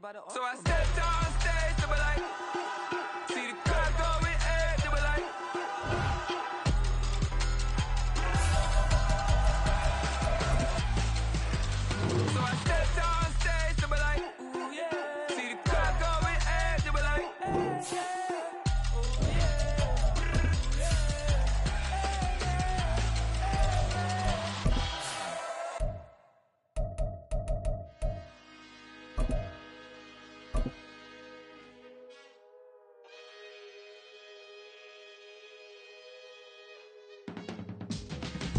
So I stepped on stage, they were like, see the crowd going air, they were like. So I stepped on stage, they were like, ooh yeah. See the crowd going air, they were like, yeah.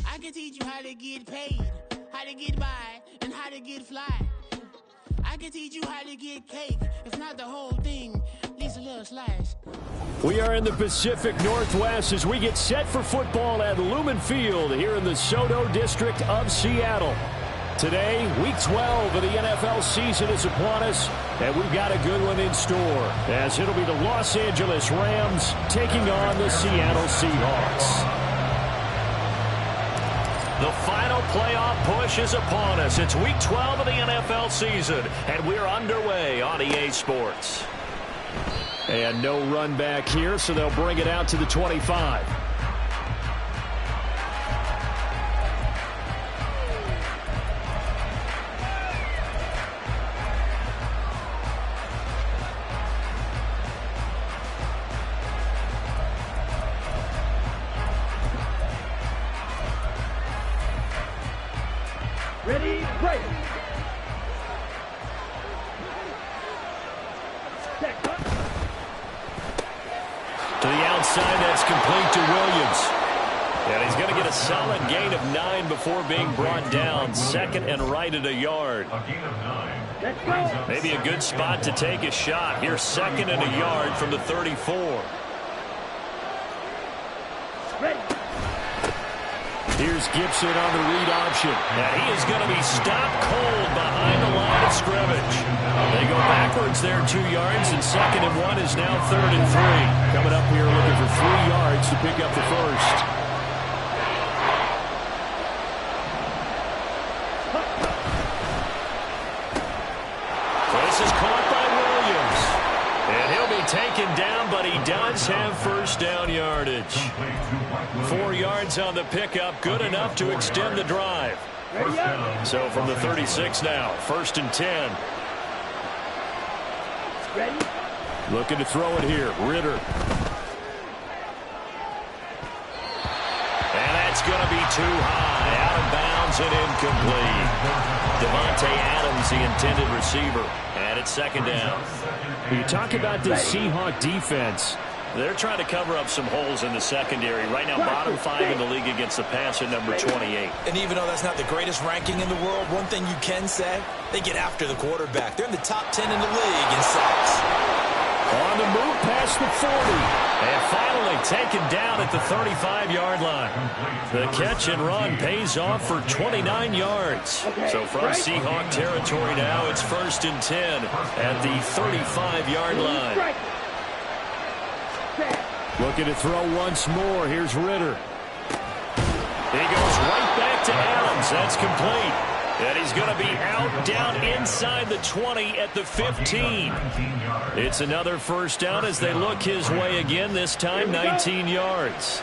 I can teach you how to get paid, how to get by, and how to get fly. I can teach you how to get cake, if not the whole thing, at least a little slice. We are in the Pacific Northwest as we get set for football at Lumen Field here in the Soto District of Seattle. Today, Week 12 of the NFL season is upon us, and we've got a good one in store, as it'll be the Los Angeles Rams taking on the Seattle Seahawks. The final playoff push is upon us. It's Week 12 of the NFL season, and we're underway on EA Sports. And no run back here, so they'll bring it out to the 25. Ready, break. To the outside, that's complete to Williams. And he's going to get a solid gain of 9 before being brought down. Second and right at a yard. Let's go. Maybe a good spot to take a shot. Here's second and a yard from the 34. Ready. Here's Gibson on the read option. And he is going to be stopped cold behind the line of scrimmage. They go backwards there 2 yards, and second and 1 is now third and 3. Coming up here looking for 3 yards to pick up the first. This is caught by Williams. And he'll be taken down, but he does have first down yardage. 4 yards on the pickup, good enough to extend the drive. So from the 36 now, first and 10. Ready. Looking to throw it here, Ritter. And that's going to be too high, out of bounds and incomplete. Devontae Adams, the intended receiver, and it's second down. You talk about this Seahawk defense. They're trying to cover up some holes in the secondary. Right now, bottom 5 in the league against the passer, number 28. And even though that's not the greatest ranking in the world, one thing you can say, they get after the quarterback. They're in the top 10 in the league in sacks. On the move past the 40. And finally taken down at the 35-yard line. The catch and run pays off for 29 yards. So from Seahawk territory now, it's first and 10 at the 35-yard line. Looking to throw once more. Here's Ritter. He goes right back to Adams. That's complete. And he's going to be out down inside the 20 at the 15. It's another first down as they look his way again, this time 19 yards.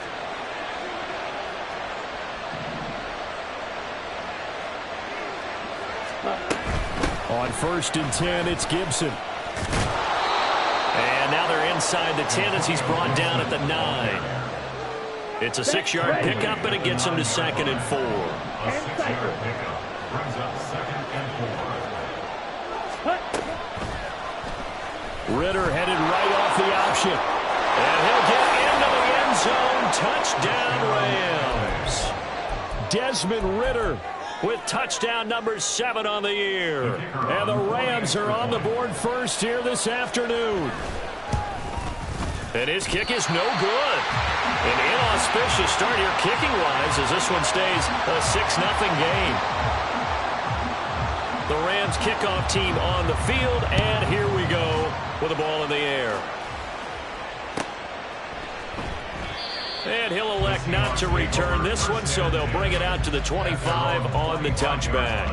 On first and 10, it's Gibson. And now they're inside the 10 as he's brought down at the 9. It's a 6-yard pickup, and it gets him to second and 4. Ritter headed right off the option. And he'll get into the end zone. Touchdown, Rams. Desmond Ritter with touchdown number 7 on the year. And the Rams are on the board first here this afternoon. And his kick is no good. An inauspicious start here kicking-wise as this one stays a 6-0 game. The Rams kickoff team on the field, and here we go with the ball in the air. And he'll elect not to return this one, so they'll bring it out to the 25 on the touchback.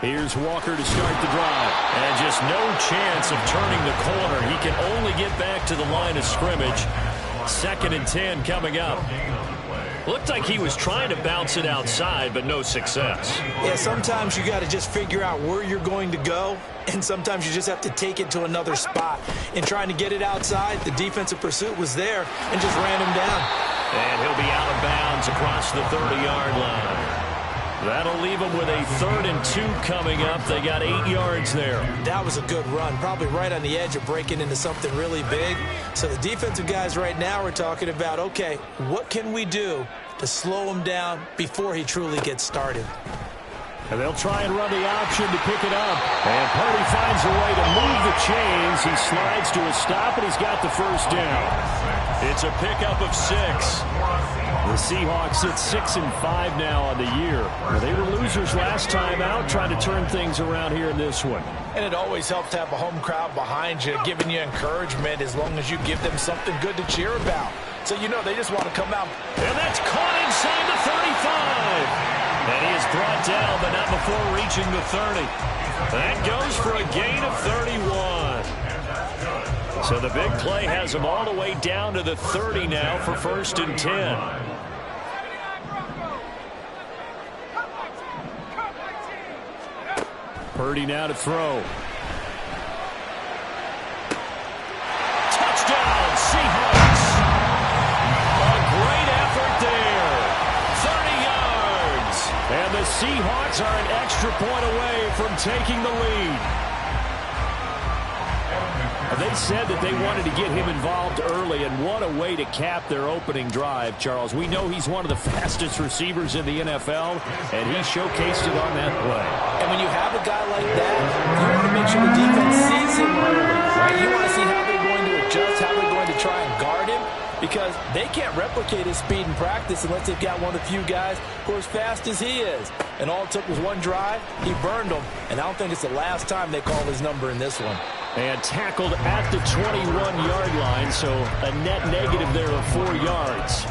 Here's Walker to start the drive. And just no chance of turning the corner. He can only get back to the line of scrimmage. 2nd and 10 coming up. Looked like he was trying to bounce it outside, but no success. Yeah, sometimes you got to just figure out where you're going to go, and sometimes you just have to take it to another spot. In trying to get it outside, the defensive pursuit was there and just ran him down. And he'll be out of bounds across the 30-yard line. That'll leave them with a 3rd and 2 coming up. They got 8 yards there. That was a good run, probably right on the edge of breaking into something really big. So the defensive guys right now are talking about, okay, what can we do to slow him down before he truly gets started? And they'll try and run the option to pick it up. And Purdy finds a way to move the chains. He slides to a stop, and he's got the first down. It's a pickup of 6. The Seahawks at 6-5 now on the year. Well, they were losers last time out, trying to turn things around here in this one. And it always helps to have a home crowd behind you, giving you encouragement as long as you give them something good to cheer about. So you know they just want to come out. And that's caught inside the 35. And he is brought down, but not before reaching the 30. That goes for a gain of 31. So the big play has him all the way down to the 30 now for 1st and 10. Purdy now to throw. Touchdown, Seahawks. A great effort there. 30 yards. And the Seahawks are an extra point away from taking the lead. They said that they wanted to get him involved early, and what a way to cap their opening drive, Charles. We know he's one of the fastest receivers in the NFL, and he showcased it on that play. And when you have a guy like that, you want to make sure the defense sees him early, right? You want to see how they're going to adjust, how they're going to try and guard him, because they can't replicate his speed in practice unless they've got one of the few guys who are as fast as he is. And all it took was one drive. He burned them, and I don't think it's the last time they call his number in this one. And tackled at the 21-yard line, so a net negative there of 4 yards.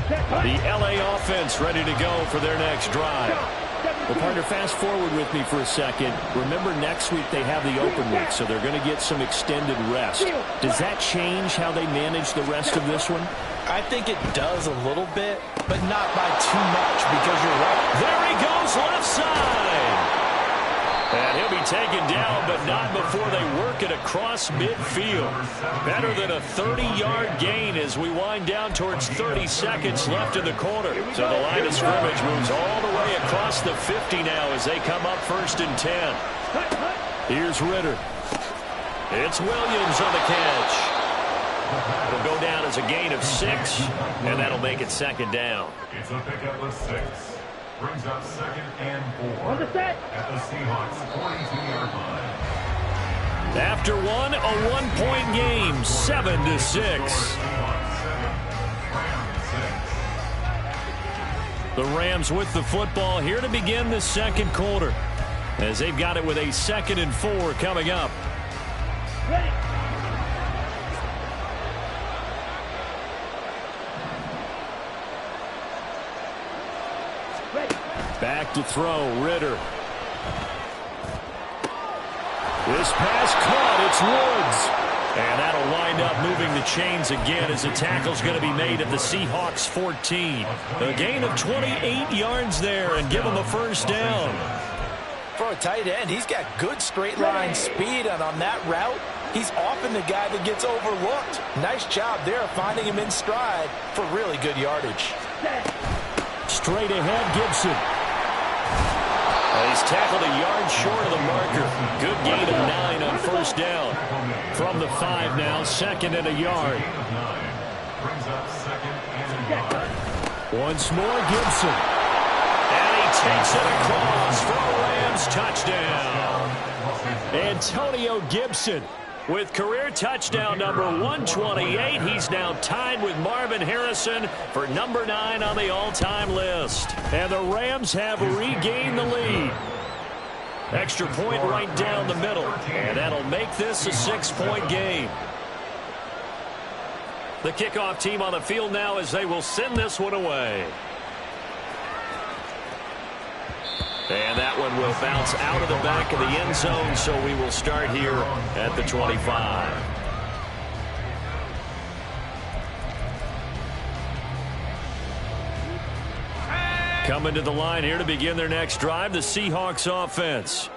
The LA offense ready to go for their next drive. Well, partner, fast forward with me for a second. Remember, next week they have the open week, so they're going to get some extended rest. Does that change how they manage the rest of this one? I think it does a little bit, but not by too much, because you're right. There he goes, left side. And he'll be taken down, but not before they work it across midfield. Better than a 30-yard gain as we wind down towards 30 seconds left in the quarter. So the line of scrimmage moves all the way across the 50 now as they come up 1st and 10. Here's Ritter. It's Williams on the catch. It'll go down as a gain of 6, and that'll make it 2nd down. It's a pickup of 6. Brings up 2nd and 4 On the set. at the Seahawks 42-yard line. After one, a 1-point game, 7-6. The Rams with the football here to begin the 2nd quarter, as they've got it with a 2nd and 4 coming up. Ready. Back to throw, Ritter. This pass caught, it's Woods. And that'll wind up moving the chains again as the tackle's going to be made at the Seahawks 14. A gain of 28 yards there and give them a 1st down. For a tight end, he's got good straight line speed, and on that route, he's often the guy that gets overlooked. Nice job there finding him in stride for really good yardage. Straight ahead, Gibson. He's tackled a yard short of the marker. Good gain of 9 on 1st down. From the 5 now, 2nd and a yard. Once more, Gibson. And he takes it across for a Rams touchdown. Antonio Gibson with career touchdown number 128. He's now tied with Marvin Harrison for number 9 on the all-time list. And the Rams have regained the lead. Extra point right down the middle. And that'll make this a 6-point game. The kickoff team on the field now as they will send this one away. And that one will bounce out of the back of the end zone, so we will start here at the 25. Coming to the line here to begin their next drive, the Seahawks offense.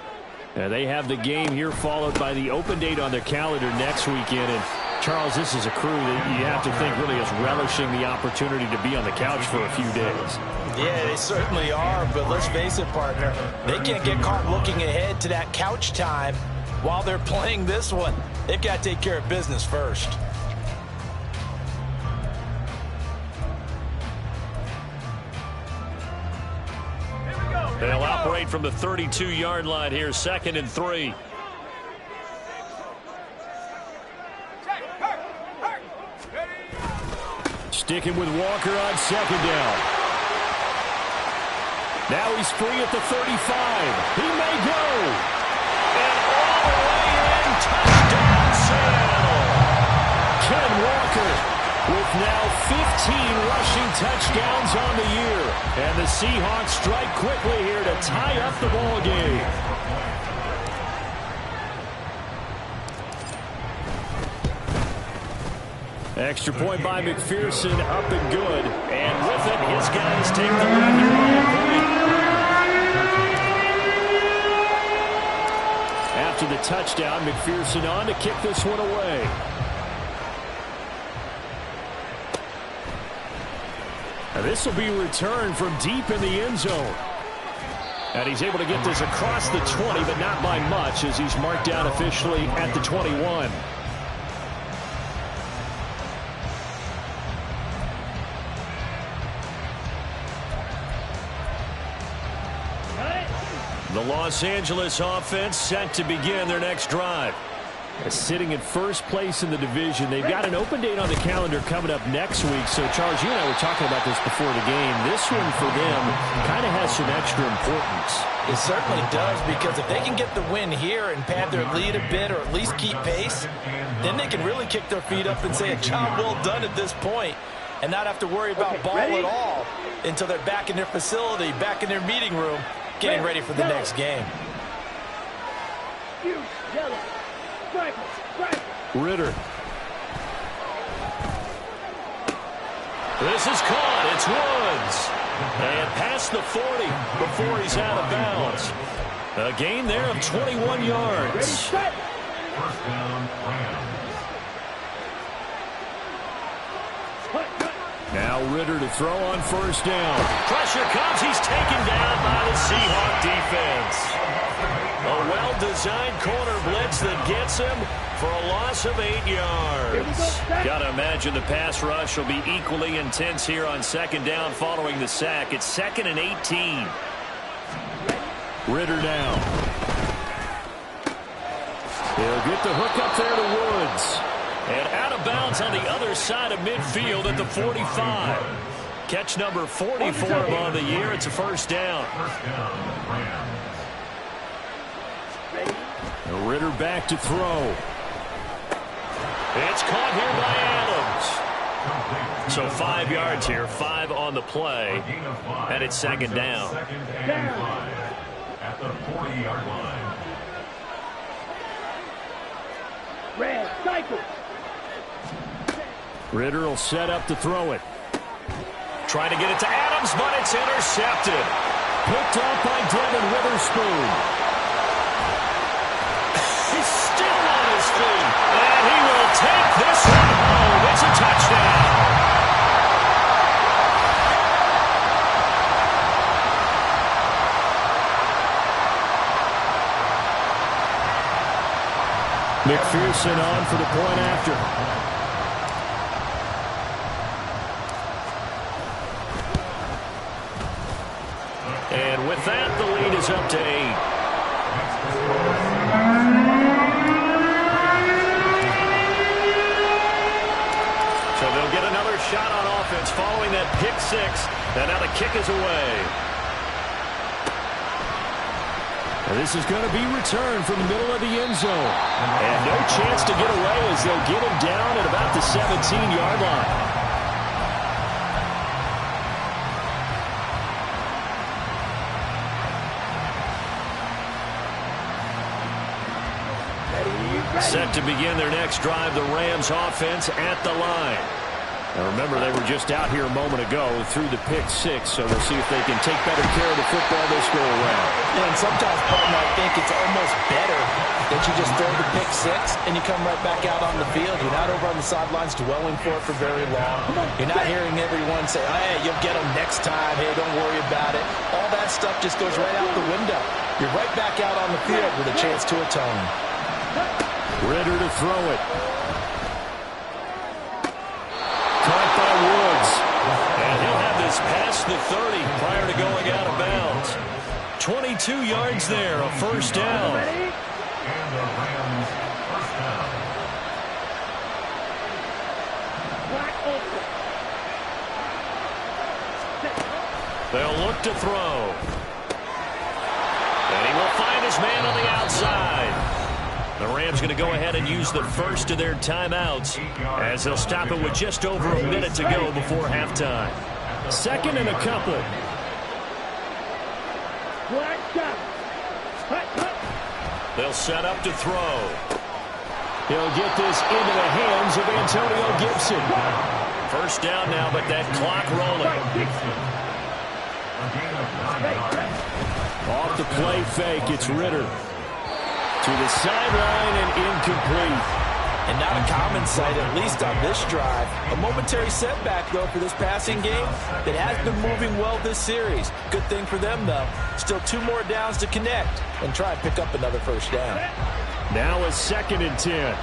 And they have the game here followed by the open date on their calendar next weekend. And Charles, this is a crew that you have to think really is relishing the opportunity to be on the couch for a few days. Yeah, they certainly are, but let's face it, partner, they can't get caught looking ahead to that couch time while they're playing this one. They've got to take care of business first. They'll operate from the 32-yard line here, 2nd and 3. Sticking with Walker on 2nd down. Now he's free at the 35. He may go. And all the way in, touchdown Seattle. Ken Walker with now 15 rushing touchdowns on the year. And the Seahawks strike quickly here to tie up the ball game. Extra point by McPherson, up and good. And with it, his guys take the lead here by a point. After the touchdown, McPherson on to kick this one away. Now this will be returned from deep in the end zone. And he's able to get this across the 20, but not by much, as he's marked down officially at the 21. The Los Angeles offense set to begin their next drive. Sitting in first place in the division. They've got an open date on the calendar coming up next week. So, Charles, you and I were talking about this before the game. This one for them kind of has some extra importance. It certainly does, because if they can get the win here and pad their lead a bit, or at least keep pace, then they can really kick their feet up and say a job well done at this point, and not have to worry about ball at all until they're back in their facility, back in their meeting room, getting ready for the next game. Ritter. This is caught. It's Woods. And past the 40 before he's out of bounds. A gain there of 21 yards. First down, Rams. Now Ritter to throw on first down. Pressure comes. He's taken down by the Seahawk defense. A well-designed corner blitz that gets him for a loss of 8 yards. Got to imagine the pass rush will be equally intense here on 2nd down following the sack. It's 2nd and 18. Ritter down. He'll get the hook up there to Woods. And out of bounds on the other side of midfield at the 45. Catch number 44 on the year. It's a first down. First down, Rams. Ritter back to throw. It's caught here by Adams. So 5 yards here, 5 on the play. And it's 2nd down. 2nd and 5 at the 40-yard line. Red cycle. Ritter will set up to throw it. Trying to get it to Adams, but it's intercepted. Picked up by Devin Witherspoon. He's still on his feet. And he will take this one home. It's a touchdown. McPherson on for the point after. And with that, the lead is up to 8. So they'll get another shot on offense following that pick 6. And now the kick is away. And this is going to be returned from the middle of the end zone. And no chance to get away as they'll get him down at about the 17-yard line. Set to begin their next drive, the Rams offense at the line. Now remember, they were just out here a moment ago through the pick six, so we'll see if they can take better care of the football this go around. Yeah, and sometimes, partner, I think it's almost better that you just throw the pick six and you come right back out on the field. You're not over on the sidelines dwelling for it for very long. You're not hearing everyone say, hey, you'll get them next time. Hey, don't worry about it. All that stuff just goes right out the window. You're right back out on the field with a chance to atone. Ritter to throw it. Caught by Woods. And he'll have this past the 30 prior to going out of bounds. 22 yards there, a first down. And the Rams first down. They'll look to throw. And he will find his man on the outside. The Rams going to go ahead and use the first of their timeouts as they'll stop it with just over a minute to go before halftime. Second and a couple. They'll set up to throw. He'll get this into the hands of Antonio Gibson. First down now, but that clock rolling. Off the play fake, it's Ritter. To the sideline and incomplete. And not a common sight, at least on this drive. A momentary setback, though, for this passing game that has been moving well this series. Good thing for them, though. Still 2 more downs to connect and try and pick up another first down. Now a 2nd and 10.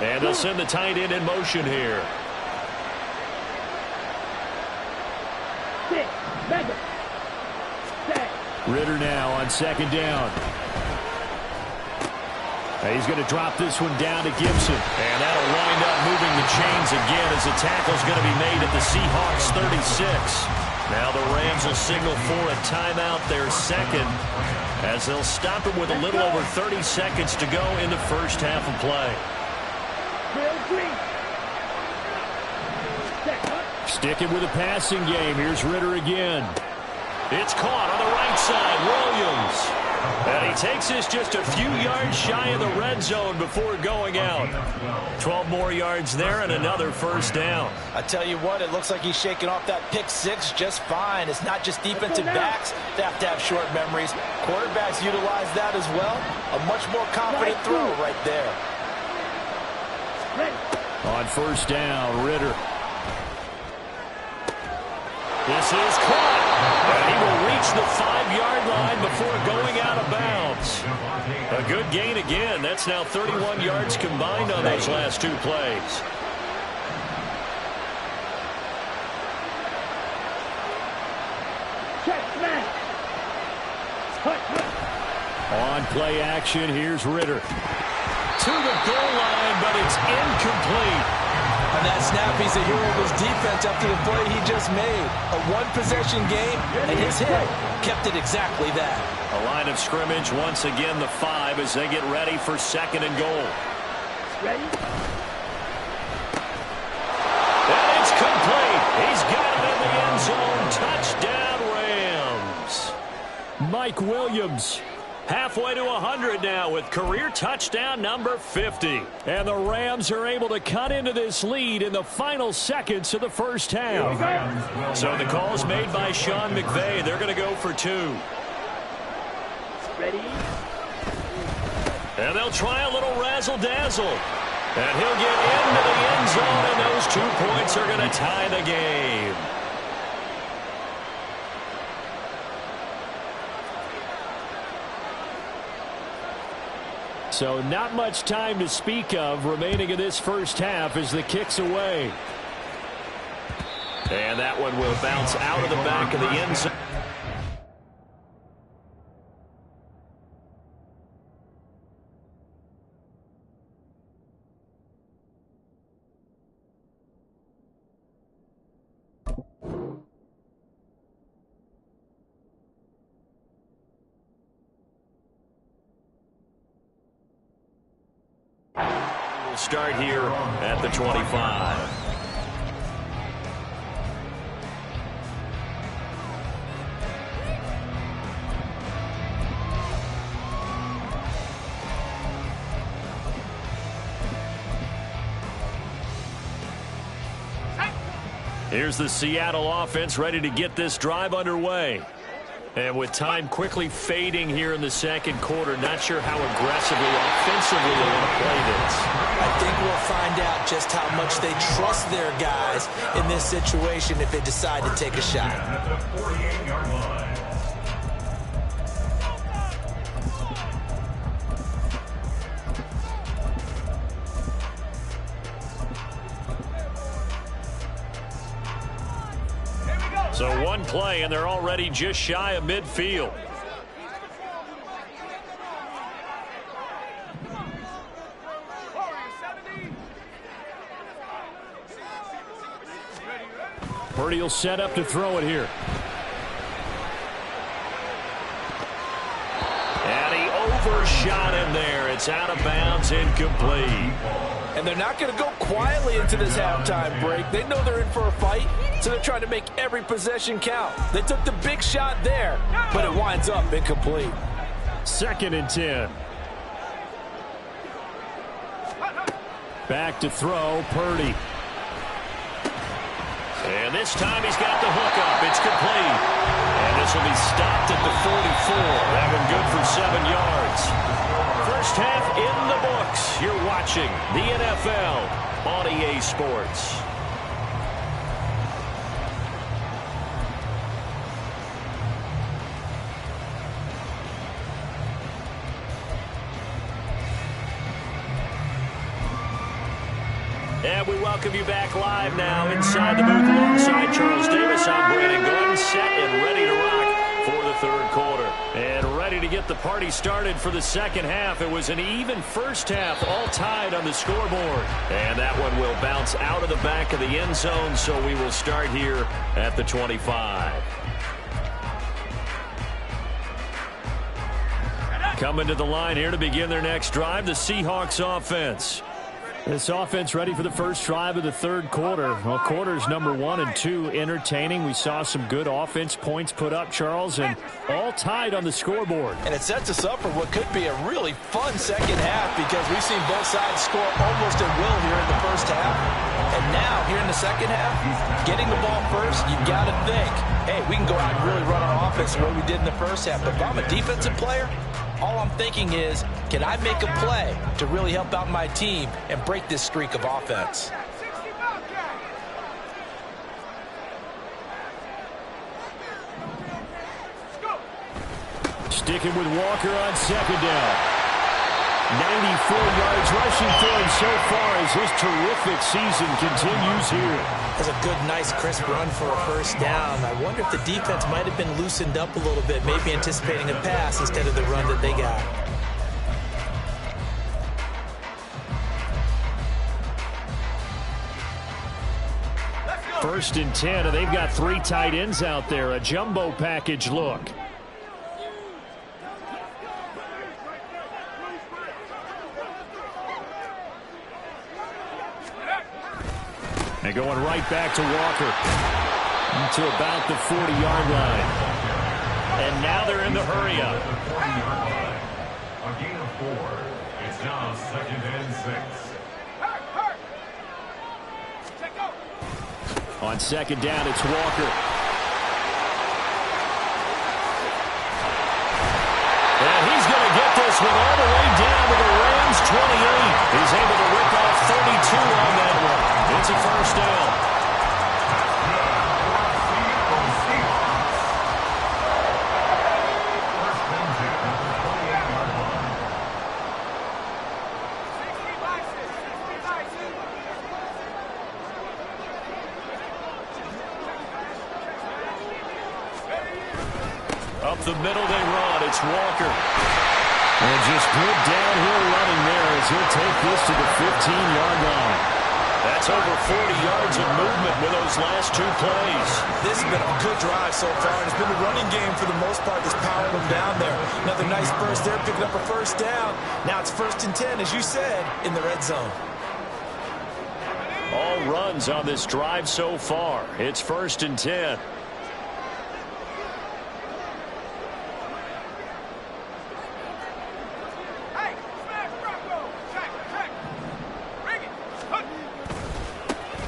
And they'll send the tight end in motion here. Ritter now on 2nd down. He's going to drop this one down to Gibson. And that'll wind up moving the chains again as the tackle's going to be made at the Seahawks 36. Now the Rams will signal for a timeout, their second, as they'll stop it with a little over 30 seconds to go in the first half of play. Sticking with the passing game. Here's Ritter again. It's caught on the right side. Williams. And he takes this just a few yards shy of the red zone before going out. 12 more yards there and another first down. I tell you what, it looks like he's shaking off that pick six just fine. It's not just defensive backs that have to have short memories. Quarterbacks utilize that as well. A much more confident throw right there. On first down, Ritter. This is caught. And he will reach the 5-yard line before going out of bounds. A good gain again. That's now 31 yards combined on those last 2 plays. On play action, here's Ritter. To the goal line, but it's incomplete. On that snap, he's a hero of his defense after the play he just made. A one-possession game, and his hit kept it exactly that. A line of scrimmage, once again the 5 as they get ready for 2nd and goal. Ready? And it's complete. He's got it in the end zone. Touchdown, Rams. Mike Williams. Halfway to 100 now with career touchdown number 50. And the Rams are able to cut into this lead in the final seconds of the first half. So the call is made by Sean McVay. They're going to go for 2. Ready? And they'll try a little razzle-dazzle. And he'll get into the end zone, and those 2 points are going to tie the game. So not much time to speak of remaining in this first half as the kick's away. And that one will bounce out of the back of the end zone. will start here at the 25. Here's the Seattle offense ready to get this drive underway. And with time quickly fading here in the second quarter, not sure how aggressively, offensively they want to play this. I think we'll find out just how much they trust their guys in this situation if they decide to take a shot. At the 48-yard line. So one play, and they're already just shy of midfield. Purdy will set up to throw it here. And he overshot him there. It's out of bounds, incomplete. And they're not going to go quietly into this halftime break. They know they're in for a fight, so they're trying to make every possession count. They took the big shot there, but it winds up incomplete. 2nd and 10. Back to throw, Purdy. And this time he's got the hook up. It's complete. And this will be stopped at the 44. That one good for 7 yards. First half in the books. You're watching the NFL on EA Sports. And we welcome you back live now inside the booth alongside Charles Davis. I'm Brandon Gordon, set and ready to rock for the third quarter. And ready to get the party started for the second half. It was an even first half, all tied on the scoreboard. And that one will bounce out of the back of the end zone, so we will start here at the 25. Coming to the line here to begin their next drive, the Seahawks offense. This offense ready for the first drive of the third quarter. Well, quarters number 1 and 2 entertaining. We saw some good offense points put up, Charles, and all tied on the scoreboard. And it sets us up for what could be a really fun second half because we've seen both sides score almost at will here in the first half. And now, here in the second half, getting the ball first, you've got to think, hey, we can go out and really run our offense the way we did in the first half. But if I'm a defensive player, all I'm thinking is, can I make a play to really help out my team and break this streak of offense? Sticking with Walker on second down. 94 yards rushing for him so far as his terrific season continues here. That's a good, nice, crisp run for a first down. I wonder if the defense might have been loosened up a little bit, maybe anticipating a pass instead of the run that they got. First and 10, and they've got 3 tight ends out there. A jumbo package look. And going right back to Walker to about the 40-yard line. And now they're in the hurry up. A gain of 4. It's now 2nd and 6. On second down, it's Walker. And he's going to get this one all the way down to the Rams 28. He's able to rip off 32 on that one. It's a first down. Up the middle they run. It's Walker. And just good downhill running there as he'll take this to the 15-yard line. That's over 40 yards of movement with those last 2 plays. This has been a good drive so far, and it's been the running game for the most part that's powered them down there. Another nice burst there, picking up a first down. Now it's 1st and 10, as you said, in the red zone. runs on this drive so far. It's 1st and 10.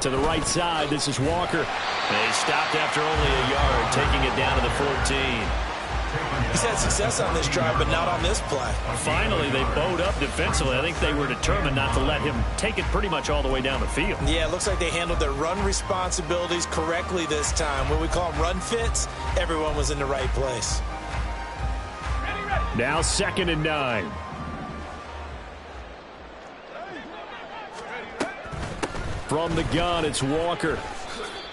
To the right side, this is Walker. They stopped after only a yard, taking it down to the 14. He's had success on this drive, but not on this play. Finally, they bowed up defensively. I think they were determined not to let him take it pretty much all the way down the field. Yeah, it looks like they handled their run responsibilities correctly this time. When we call them run fits, everyone was in the right place. Now 2nd and 9. From the gun, it's Walker.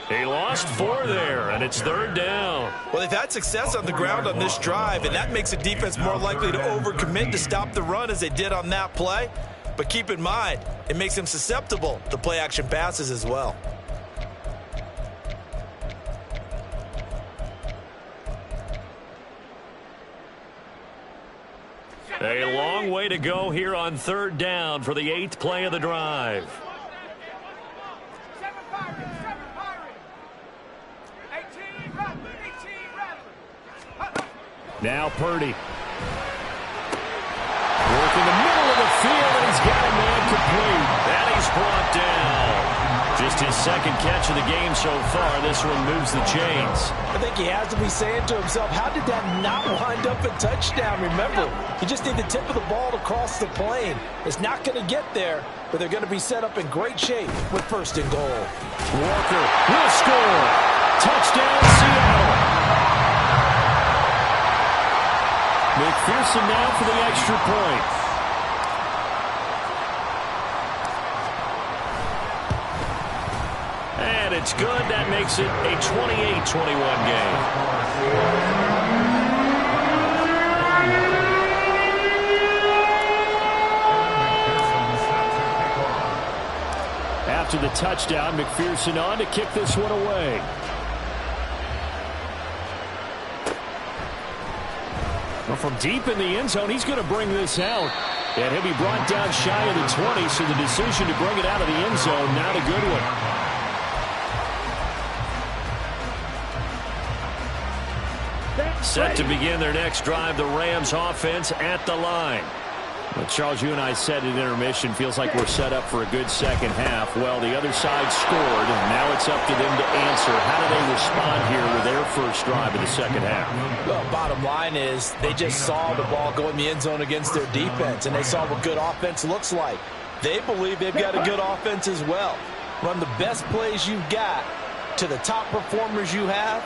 He lost 4 there, and it's 3rd down. Well, they've had success on the ground on this drive, and that makes the defense more likely to overcommit to stop the run as they did on that play. But keep in mind, it makes them susceptible to play-action passes as well. A long way to go here on 3rd down for the 8th play of the drive. Now Purdy. Working the middle of the field, and he's got a man complete. And he's brought down. Just his 2nd catch of the game so far. This one moves the chains. I think he has to be saying to himself, how did that not wind up a touchdown? Remember, you just need the tip of the ball to cross the plane. It's not going to get there, but they're going to be set up in great shape with 1st and goal. Walker will score. Touchdown, Seattle. McPherson now for the extra point. And it's good. That makes it a 28-21 game. After the touchdown, McPherson on to kick this one away. Well, from deep in the end zone, he's going to bring this out. And he'll be brought down shy of the 20, so the decision to bring it out of the end zone, not a good one. Set to begin their next drive, the Rams offense at the line. Well, Charles, you and I said at intermission, feels like we're set up for a good second half. Well, the other side scored, and now it's up to them to answer. How do they respond here with their first drive of the second half? Well, bottom line is they just saw the ball go in the end zone against their defense, and they saw what good offense looks like. They believe they've got a good offense as well. Run the best plays you've got to the top performers you have,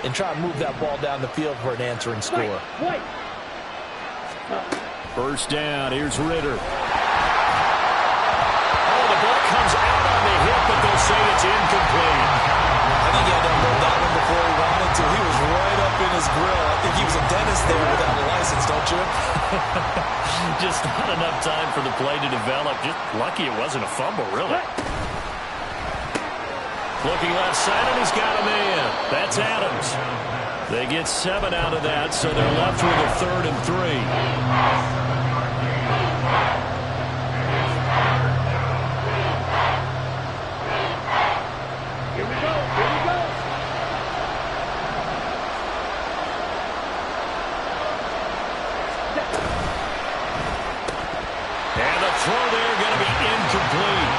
and try to move that ball down the field for an answering score. First down, here's Ritter. Oh, the ball comes out on the hip, but they'll say it's incomplete. I think he had to unload that one before he wanted to. He was right up in his grill. I think he was a dentist there without a license, don't you? Just not enough time for the play to develop. Just lucky it wasn't a fumble, really. Looking left side, and he's got a man. That's Adams. They get 7 out of that, so they're left with a 3rd and 3. Throw there going to be incomplete.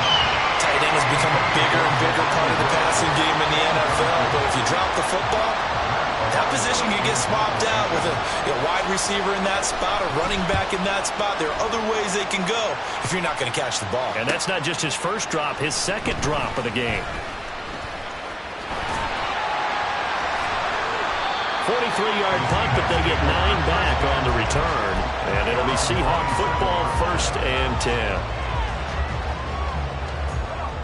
Tight end has become a bigger and bigger part of the passing game in the NFL, but if you drop the football, that position can get swapped out with a wide receiver in that spot, a running back in that spot. There are other ways they can go if you're not going to catch the ball. And that's not just his first drop, his 2nd drop of the game. 43-yard punt, but they get 9 back on the return. And it'll be Seahawk football, 1st and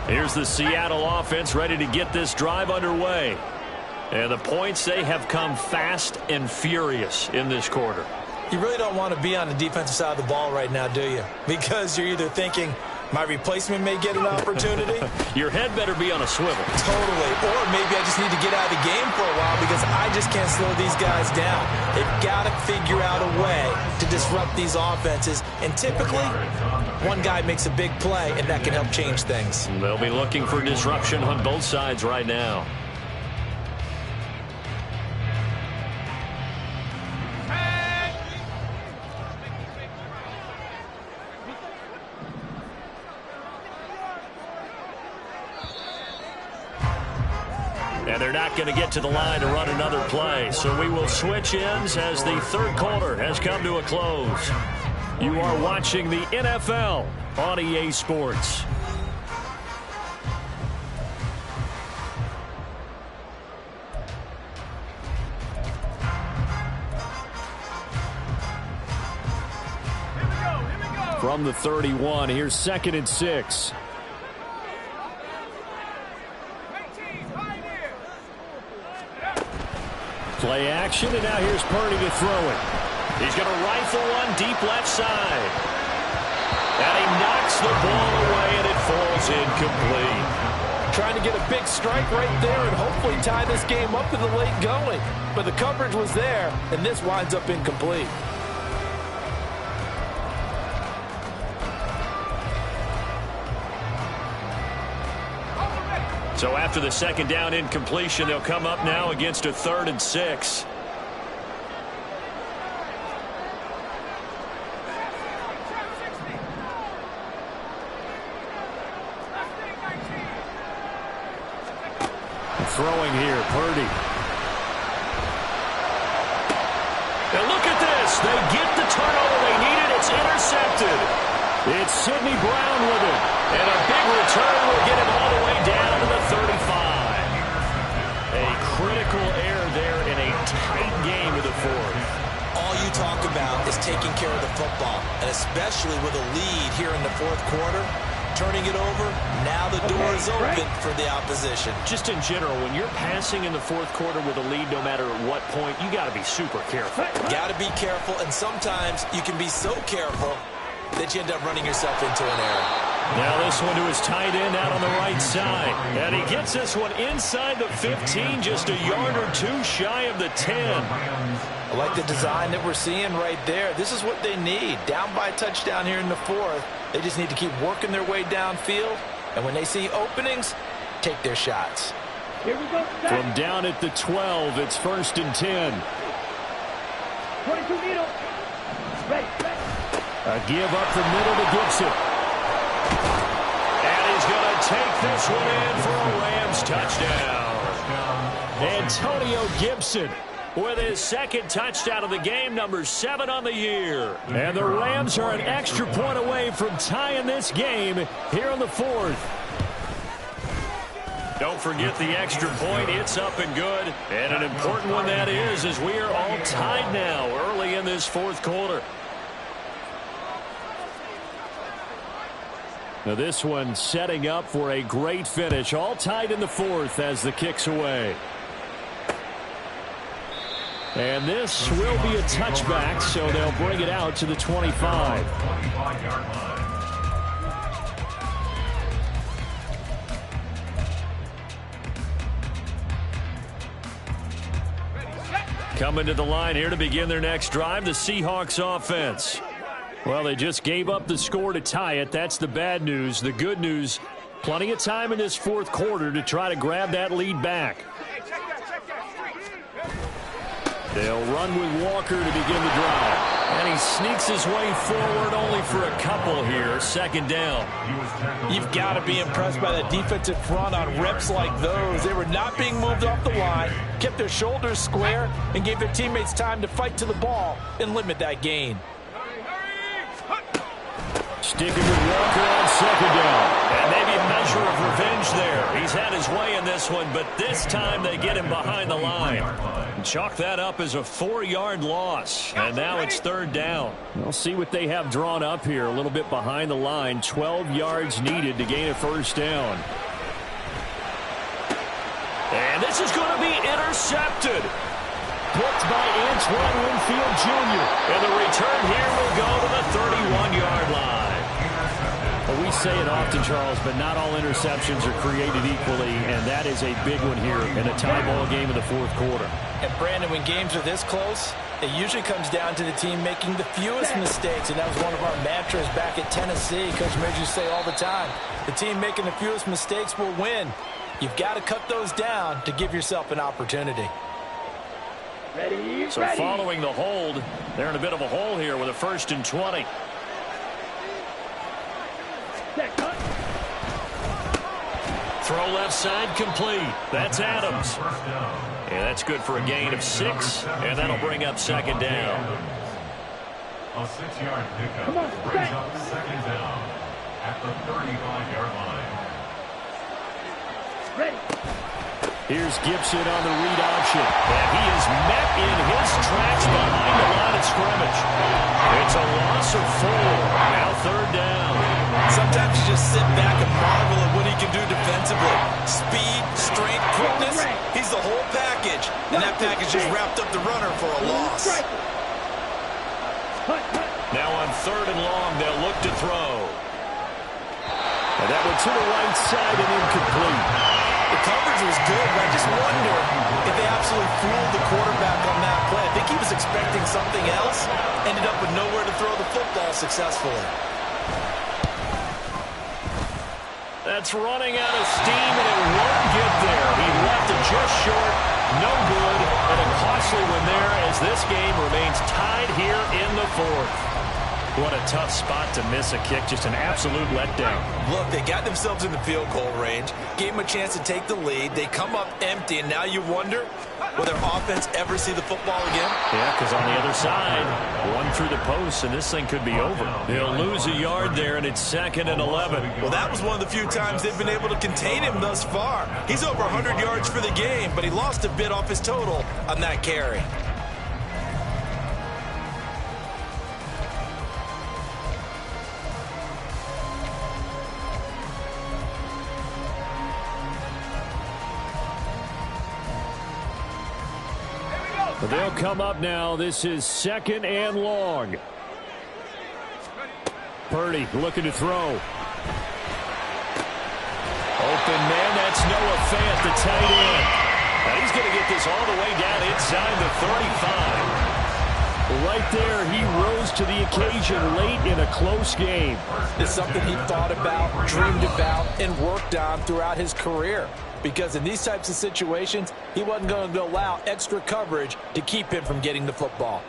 10. Here's the Seattle offense ready to get this drive underway. And the points, they have come fast and furious in this quarter. You really don't want to be on the defensive side of the ball right now, do you? Because you're either thinking, my replacement may get an opportunity. Your head better be on a swivel. Totally. Or maybe I just need to get out of the game for a while because I just can't slow these guys down. They've got to figure out a way to disrupt these offenses. And typically, One guy makes a big play, and that can help change things. They'll be looking for disruption on both sides right now. And they're not going to get to the line to run another play. So we will switch ends as the third quarter has come to a close. You are watching the NFL on EA Sports. From the 31, here's 2nd and 6. Play action, and now here's Purdy to throw it. He's going to rifle one deep left side. And he knocks the ball away, and it falls incomplete. Trying to get a big strike right there and hopefully tie this game up in the late going. But the coverage was there, and this winds up incomplete. So after the second down incompletion, they'll come up now against a 3rd and 6. Throwing here, Purdy. Now look at this. They get the turnover they needed. It's intercepted. It's Sidney Brown with it. And a big return will get him all the way down to the 35. A critical error there in a tight game of the 4th. All you talk about is taking care of the football, and especially with a lead here in the 4th quarter. Turning it over, now the door is open for the opposition. Just in general, when you're passing in the 4th quarter with a lead, no matter at what point, you got to be super careful. Got to be careful, and sometimes you can be so careful that you end up running yourself into an error. Now this one to his tight end out on the right side. And he gets this one inside the 15, just a yard or two shy of the 10. I like the design that we're seeing right there. This is what they need. Down by a touchdown here in the 4th. They just need to keep working their way downfield. And when they see openings, take their shots. Here we go. From down at the 12, it's 1st and 10. 22 needle. Ready. A give up the middle to Gibson. And he's going to take this one in for a Rams touchdown. Antonio Gibson with his 2nd touchdown of the game, number 7 on the year. And the Rams are an extra point away from tying this game here in the 4th. Don't forget the extra point. It's up and good. And an important one that is, as we are all tied now early in this 4th quarter. Now this one setting up for a great finish. All tied in the 4th as the kick's away. And this will be a touchback, so they'll bring it out to the 25. Coming to the line here to begin their next drive, the Seahawks offense. Well, they just gave up the score to tie it. That's the bad news. The good news, plenty of time in this 4th quarter to try to grab that lead back. They'll run with Walker to begin the drive. And he sneaks his way forward only for a couple here. 2nd down. You've got to be impressed by the defensive front on reps like those. They were not being moved off the line, kept their shoulders square, and gave their teammates time to fight to the ball and limit that gain. Sticking with Walker on 2nd down. And maybe a measure of revenge there. He's had his way in this one, but this time they get him behind the line. Chalk that up as a 4-yard loss. And now it's 3rd down. We'll see what they have drawn up here. A little bit behind the line. 12 yards needed to gain a 1st down. And this is going to be intercepted. Picked by Antoine Winfield Jr. And the return here will go to the 31-yard line. Well, we say it often, Charles, but not all interceptions are created equally, and that is a big one here in a tie ball game in the fourth quarter. And, Brandon, when games are this close, it usually comes down to the team making the fewest mistakes, and that was one of our mantras back at Tennessee. Coach Midge used to say all the time, the team making the fewest mistakes will win. You've got to cut those down to give yourself an opportunity. So following the hold, they're in a bit of a hole here with a 1st and 20. Throw left side complete. That's Adams. And that's good for a gain of 6, and that'll bring up 2nd down. A 6-yard pickup brings up 2nd down at the 35-yard line. Here's Gibson on the read option, and he is met in his tracks behind the line of scrimmage. It's a loss of 4. Now 3rd down. Sometimes you just sit back and marvel at what he can do defensively. Speed, strength, quickness, he's the whole package. And that package just wrapped up the runner for a loss. Now on 3rd and long, they'll look to throw. And that one to the right side and incomplete. The coverage was good, but I just wonder if they absolutely fooled the quarterback on that play. I think he was expecting something else, ended up with nowhere to throw the football successfully. That's running out of steam, and it won't get there. He left it just short, no good, and a costly one there as this game remains tied here in the 4th. What a tough spot to miss a kick, just an absolute letdown. Look, they got themselves in the field goal range, gave them a chance to take the lead. They come up empty, and now you wonder, will their offense ever see the football again? Yeah, because on the other side, one through the post, and this thing could be over. They'll lose a yard there, and it's 2nd and 11. Well, that was one of the few times they've been able to contain him thus far. He's over 100 yards for the game, but he lost a bit off his total on that carry. But they'll come up now. This is 2nd and long. Purdy looking to throw. Open man, that's Noah Fant, the tight end. Now he's going to get this all the way down inside the 35. Right there, he rose to the occasion late in a close game. It's something he thought about, dreamed about, and worked on throughout his career. Because in these types of situations, he wasn't going to allow extra coverage to keep him from getting the football.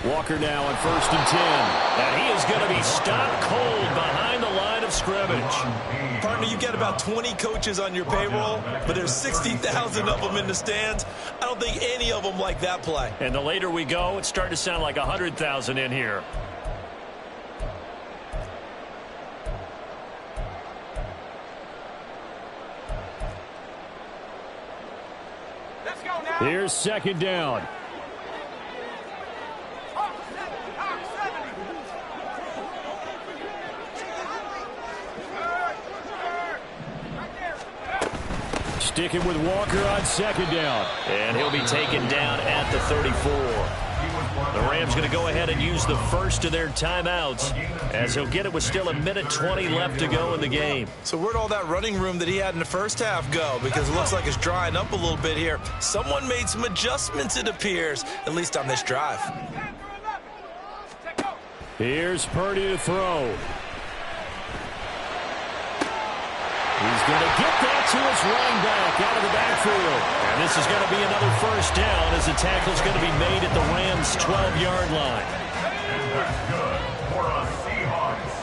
Walker now on 1st and 10. And he is going to be stopped cold behind the line of scrimmage. Partner, you've got about 20 coaches on your payroll, but there's 60,000 of them in the stands. I don't think any of them like that play. And the later we go, it's starting to sound like 100,000 in here. Let's go now. Here's 2nd down. Sticking with Walker on 2nd down. And he'll be taken down at the 34. The Rams going to go ahead and use the first of their timeouts as he'll get it with still 1:20 left to go in the game. So where'd all that running room that he had in the first half go? Because it looks like it's drying up a little bit here. Someone made some adjustments, it appears, at least on this drive. Here's Purdy to throw. He's going to get that to his running back out of the backfield. And this is going to be another 1st down as the tackle's going to be made at the Rams' 12-yard line. And that's good for a Seahawks.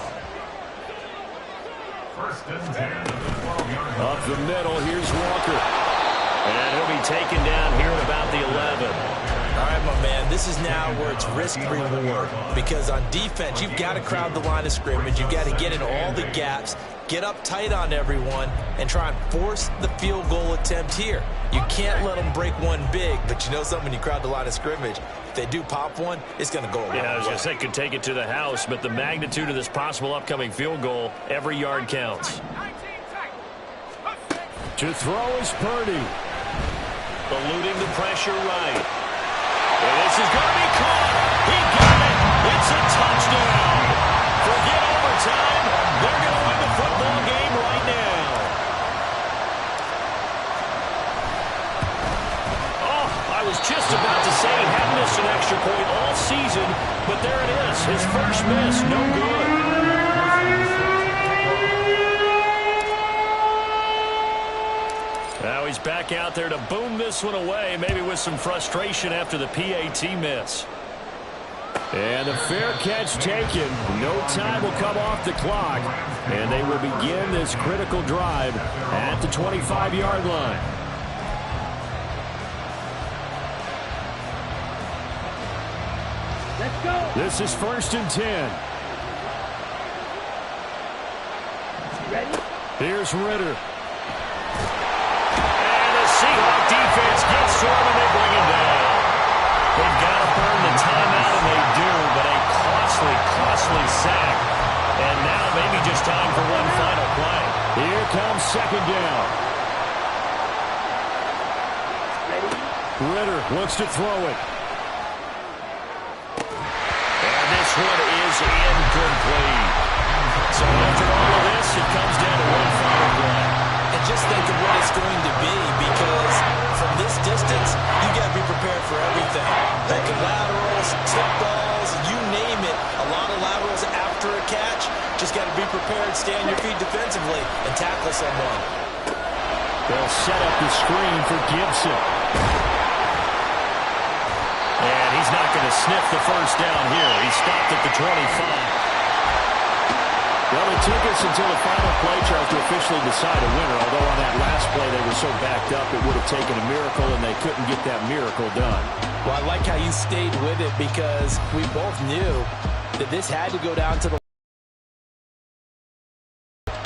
1st and 10 at the 12-yard line. Up the middle, here's Walker. And he'll be taken down here at about the 11. All right, my man, this is now where it's risk-reward. Because on defense, you've got to crowd the line of scrimmage. You've got to get in all the gaps, get up tight on everyone, and try and force the field goal attempt here. You can't let them break one big, but you know something, when you crowd the line of scrimmage, if they do pop one, it's going to go away. Yeah, I was going to say, could take it to the house, but the magnitude of this possible upcoming field goal, every yard counts. To throw is Purdy. eluding the pressure right. And this is going to be caught. He got it. It's a touchdown. Forget overtime. They're going to win the football game right now. Oh, I was just about to say he hadn't missed an extra point all season, but there it is. His first miss, no good. Now he's back out there to boom this one away, maybe with some frustration after the PAT miss. And a fair catch taken. No time will come off the clock, and they will begin this critical drive at the 25-yard line. Let's go. This is 1st and 10. Ready? Here's Ritter. Seahawk defense gets to him and they bring him down. They've got to burn the timeout, and they do, but a costly sack. And now maybe just time for one final play. Here comes 2nd down. Ritter looks to throw it. And this one is incomplete. So after all of this, it comes down to one final play. And just think of what it's going to be, because from this distance, you got to be prepared for everything. Like laterals, tip balls, you name it. A lot of laterals after a catch. Just got to be prepared, stay on your feet defensively, and tackle someone. They'll set up the screen for Gibson. And he's not going to sniff the first down here. He stopped at the 25. Well, it took us until the final play chart to officially decide a winner, although on that last play they were so backed up it would have taken a miracle, and they couldn't get that miracle done. Well, I like how you stayed with it, because we both knew that this had to go down to the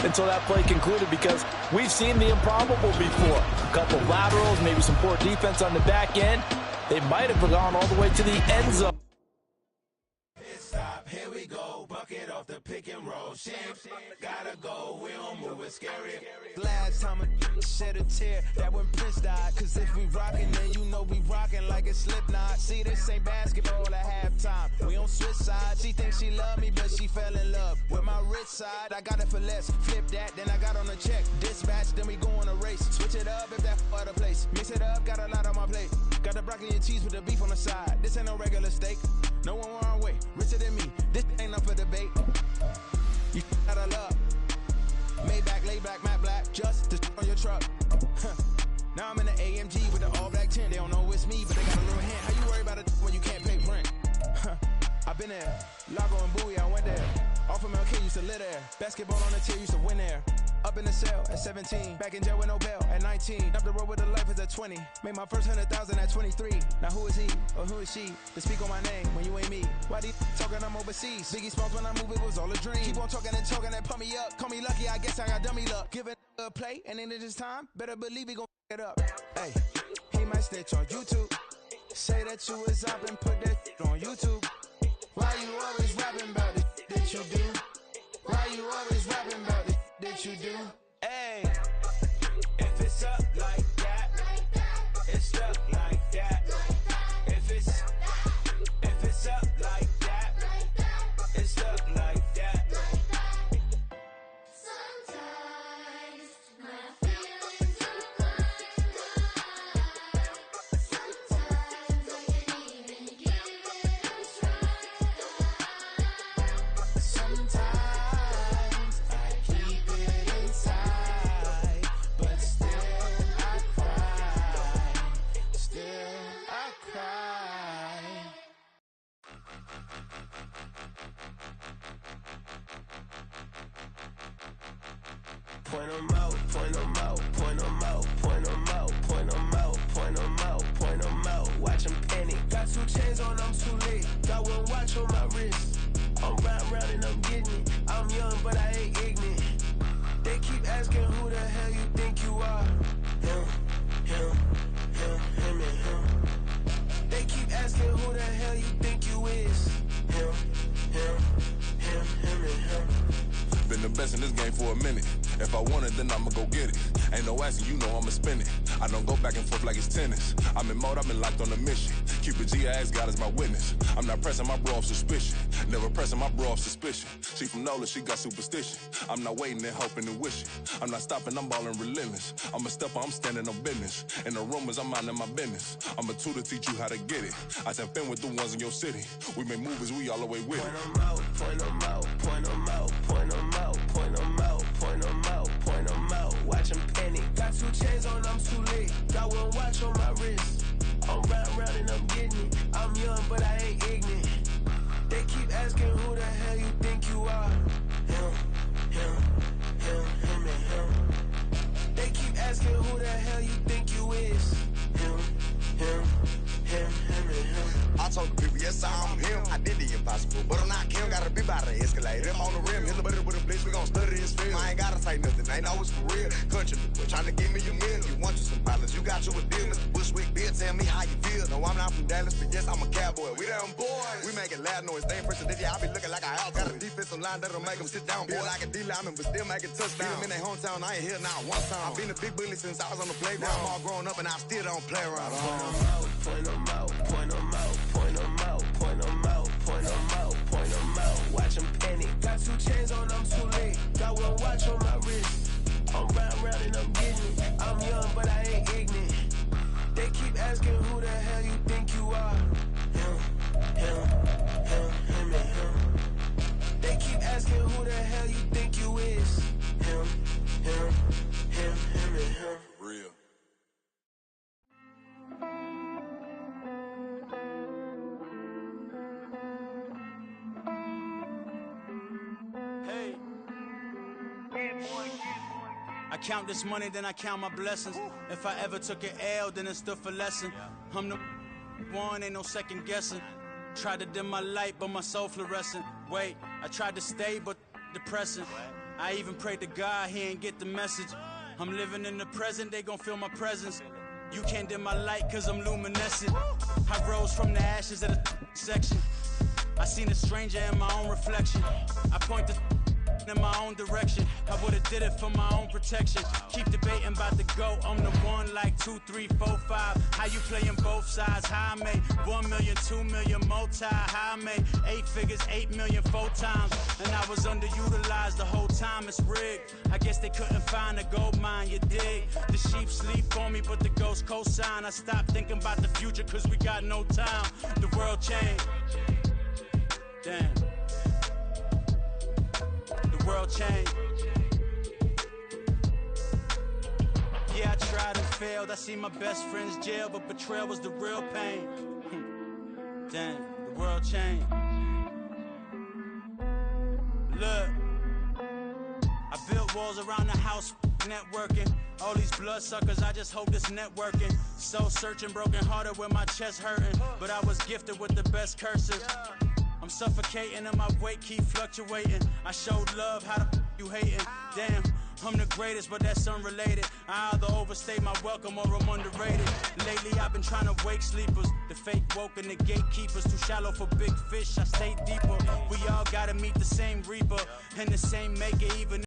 until that play concluded, because we've seen the improbable before. A couple laterals, maybe some poor defense on the back end. They might have gone all the way to the end zone. Here we go, bucket off the pick and roll. Shit, gotta go, we don't move it scary. Last time a shed a tear, that when Prince died. Cause if we rockin', then you know we rockin' like it's Slipknot. See, this ain't basketball at halftime. We on switch sides. She thinks she love me, but she fell in love with my rich side. I got it for less. Flip that, then I got on a check. Dispatch, then we go on a race. Switch it up if that other place. Mix it up, got a lot on my plate. Got the broccoli and cheese with the beef on the side. This ain't no regular steak. No one wrong way, richer than me. This ain't up for debate. You out of love. Maybach, laid back, matte black, just to on your truck. Now I'm in the AMG with the all black tint. They don't know it's me, but they got a little hint. How you worry about it when you can't pay rent? I've been there. Lago and Bowie, I went there. Off of MLK, used to live there. Basketball on the tier, used to win there. Up in the cell at 17. Back in jail with no bail at 19. Up the road with a life is at 20. Made my first 100,000 at 23. Now who is he or who is she to speak on my name when you ain't me? Why these talking I'm overseas? Biggie Smalls when I move, it was all a dream. Keep on talking and pump me up. Call me lucky, I guess I got dummy luck. Give it a play, and then it's time. Better believe he gon' it up. Hey, he might snitch on YouTube. Say that you was up and put that on YouTube. Why you always rapping about the that you do? Why you always rapping about the that you do? Hey, if it's up like that, it's up like that. If it's up like that, it's up like that. Sometimes my feelings are blind. Sometimes I can't even give it a try. Sometimes I keep it inside, but still I cry. Still I cry. Point 'em out, point 'em out, point 'em out, point 'em out, point 'em out, point 'em out, point 'em out. Watch 'em panic. Got 2 chains on, I'm too late. Got 1 watch on my wrist. I'm round and I'm getting it. I'm young, but I ain't ignorant. They keep asking who the hell you think you are. Him, and him. They keep asking who the hell you think you is. Him, and him. Been a best in this game for a minute. If I want it, then I'ma go get it. Ain't no asking, you know I'ma spend it. I don't go back and forth like it's tennis. I'm in mode, I've been locked on a mission. Keep a G, I ask God as my witness. I'm not pressing my bro off suspicion. Never pressing my bro off suspicion. She from Nola, she got superstition. I'm not waiting and hoping and wishing. I'm not stopping, I'm ballin' relentless. I'm a stepper, I'm standing on business. In the rumors, I'm minding my business. I'm a tutor, teach you how to get it. I tap in with the ones in your city. We make movies, we all the way with it. Point 'em out, point 'em out, point 'em out, point 'em out, point 'em out, point 'em out, point 'em out. Watch 'em panic. Got 2 chains on, I'm too late. Got 1 watch on my wrist. I'm round and I'm getting it. I'm young, but I ain't ignorant. They keep asking who the hell you think you are. Him, and him. They keep asking who the hell you think you is. Him, and him. I told the people, yes, I'm him. I did the impossible, but I'm not him. Gotta be by the escalator. Him on the rim, hit the butter with a blitz. We gon' study his film. I ain't gotta say nothing, ain't know it's for real. Country boy, tryna give me a meal. You want you some pilots, you got you a deal. Mr. Bushwick, Bill, tell me how you feel. No, I'm not from Dallas, but yes, I'm a cowboy. We them boys. We making loud noise. Stay in president, I be looking like a house. Got a defensive line that'll make them sit down. Feel like a D-lineman, but still making touchdowns. Beat them in their hometown, I ain't here now one time. I've been a big bully since I was on the playground. I'm all grown up and I still don't play around. Point 'em out, point 'em out, point 'em out, point 'em out, point 'em out, point 'em out. Watch 'em panic. Got 2 chains on, I'm too late. Got 1 watch on my wrist. I'm round and I'm getting it. I'm young, but I ain't ignorant. They keep asking who the hell you think you are. Him, and him. They keep asking who the hell you think you is. Him, and him. Real. Hey. I count this money, then I count my blessings. If I ever took an L, then it stood for lesson. I'm the one, ain't no second guessing. Tried to dim my light, but my soul fluorescent. Wait, I tried to stay, but depressing. I even prayed to God, he ain't get the message. I'm living in the present, they gon' feel my presence. You can't dim my light, cause I'm luminescent. I rose from the ashes of the section. I seen a stranger in my own reflection. I point the in my own direction. I would've did it for my own protection. Keep debating about the GOAT. I'm the one like 2, 3, 4, 5. How you playing both sides? How I made 1 million, 2 million, multi. How I made 8 figures, 8 million, 4 times. And I was underutilized the whole time. It's rigged. I guess they couldn't find a gold mine, you dig? The sheep sleep on me, but the ghost cosign. I stopped thinking about the future, cause we got no time. The world changed. Damn. The world changed. Yeah, I tried and failed. I see my best friends jail, but betrayal was the real pain. Damn, the world changed. Look, I built walls around the house, networking. All these bloodsuckers, I just hope this networking. Soul searching, broken hearted with my chest hurting. But I was gifted with the best cursive. I'm suffocating and my weight keep fluctuating. I showed love, how the you hating? Damn, I'm the greatest, but that's unrelated. I either overstay my welcome or I'm underrated. Lately I've been trying to wake sleepers. The fake woke and the gatekeepers. Too shallow for big fish, I stay deeper. We all gotta meet the same reaper and the same maker, even